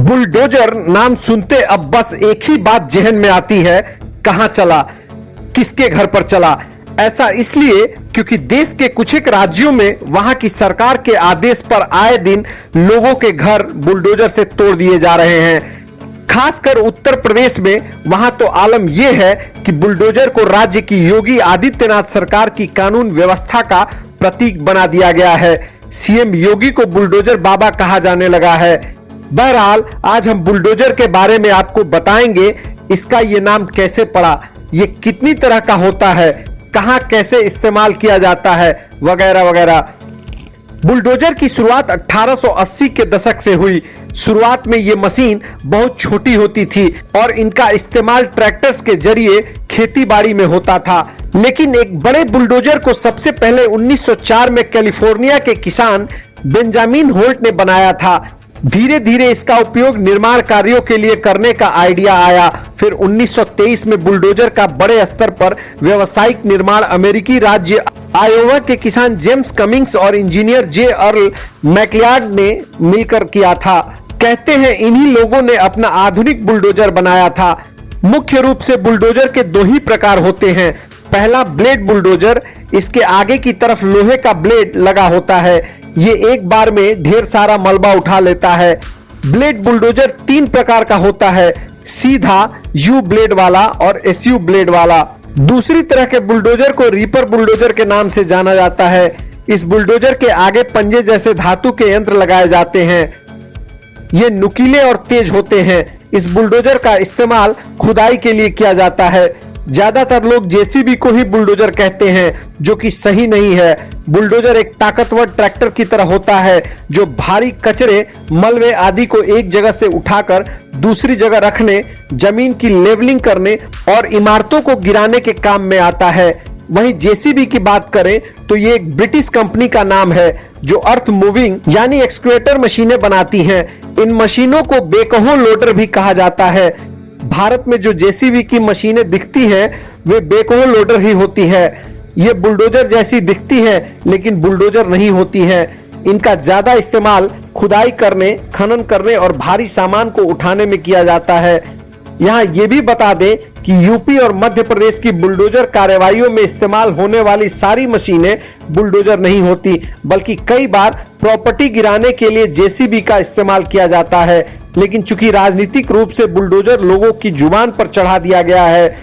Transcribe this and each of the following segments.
Bulldozer नाम सुनते अब बस एक ही बात जहन में आती है, कहां चला, किसके घर पर चला। ऐसा इसलिए क्योंकि देश के कुछ एक राज्यों में वहां की सरकार के आदेश पर आए दिन लोगों के घर बुलडोजर से तोड़ दिए जा रहे हैं। खासकर उत्तर प्रदेश में वहां तो आलम यह है कि बुलडोजर को राज्य की योगी आदित्यनाथ सरकार की कानून व्यवस्था का प्रतीक बना दिया गया है। सीएम योगी को बुलडोजर बाबा कहा जाने लगा है। बहरहाल आज हम बुलडोजर के बारे में आपको बताएंगे, इसका ये नाम कैसे पड़ा, ये कितनी तरह का होता है, कहां कैसे इस्तेमाल किया जाता है, वगैरह वगैरह। बुलडोजर की शुरुआत 1880 के दशक से हुई। शुरुआत में यह मशीन बहुत छोटी होती थी और इनका इस्तेमाल ट्रैक्टर्स के जरिए खेतीबाड़ी में होता था। लेकिन एक बड़े बुलडोजर को सबसे पहले 1904 में कैलिफोर्निया के किसान बेंजामिन होल्ट ने बनाया था। धीरे धीरे इसका उपयोग निर्माण कार्यों के लिए करने का आइडिया आया। फिर 1923 में बुलडोजर का बड़े स्तर पर व्यावसायिक निर्माण अमेरिकी राज्य आयोवा के किसान जेम्स कमिंग्स और इंजीनियर जे अर्ल मैकलियार्ड ने मिलकर किया था। कहते हैं इन्हीं लोगों ने अपना आधुनिक बुलडोजर बनाया था। मुख्य रूप से बुलडोजर के दो ही प्रकार होते हैं। पहला ब्लेड बुलडोजर, इसके आगे की तरफ लोहे का ब्लेड लगा होता है। ये एक बार में ढेर सारा मलबा उठा लेता है। ब्लेड बुलडोजर तीन प्रकार का होता है, सीधा, यू ब्लेड वाला और एसयू ब्लेड वाला। दूसरी तरह के बुलडोजर को रीपर बुलडोजर के नाम से जाना जाता है। इस बुलडोजर के आगे पंजे जैसे धातु के यंत्र लगाए जाते हैं। ये नुकीले और तेज होते हैं। इस बुलडोजर का इस्तेमाल खुदाई के लिए किया जाता है। ज्यादातर लोग जेसीबी को ही बुलडोजर कहते हैं, जो कि सही नहीं है। बुलडोजर एक ताकतवर ट्रैक्टर की तरह होता है जो भारी कचरे, मलबे आदि को एक जगह से उठाकर दूसरी जगह रखने, जमीन की लेवलिंग करने और इमारतों को गिराने के काम में आता है। वहीं जेसीबी की बात करें तो ये एक ब्रिटिश कंपनी का नाम है जो अर्थ मूविंग यानी एक्सकवेटर मशीनें बनाती हैं। इन मशीनों को बेकहो लोडर भी कहा जाता है। भारत में जो जेसीबी की मशीनें दिखती हैं वे बेकहो लोडर ही होती है। ये बुलडोजर जैसी दिखती है लेकिन बुलडोजर नहीं होती है। इनका ज्यादा इस्तेमाल खुदाई करने, खनन करने और भारी सामान को उठाने में किया जाता है। यहाँ ये भी बता दें कि यूपी और मध्य प्रदेश की बुलडोजर कार्यवाहियों में इस्तेमाल होने वाली सारी मशीनें बुलडोजर नहीं होती, बल्कि कई बार प्रॉपर्टी गिराने के लिए जेसीबी का इस्तेमाल किया जाता है। लेकिन चूंकि राजनीतिक रूप से बुलडोजर लोगों की जुबान पर चढ़ा दिया गया है,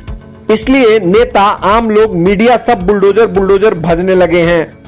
इसलिए नेता, आम लोग, मीडिया सब बुलडोजर बुलडोजर भजने लगे हैं।